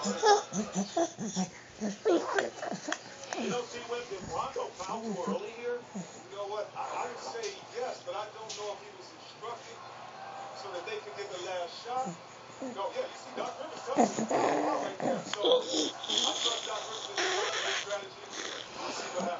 See, when did Rondo foul too early here? You know what? I would say yes, but I don't know if he was instructed so that they could get the last shot. No, yeah, you see, Doc Rivers tells him right there. So I trust Doc Rivers' strategy. We'll see what happens.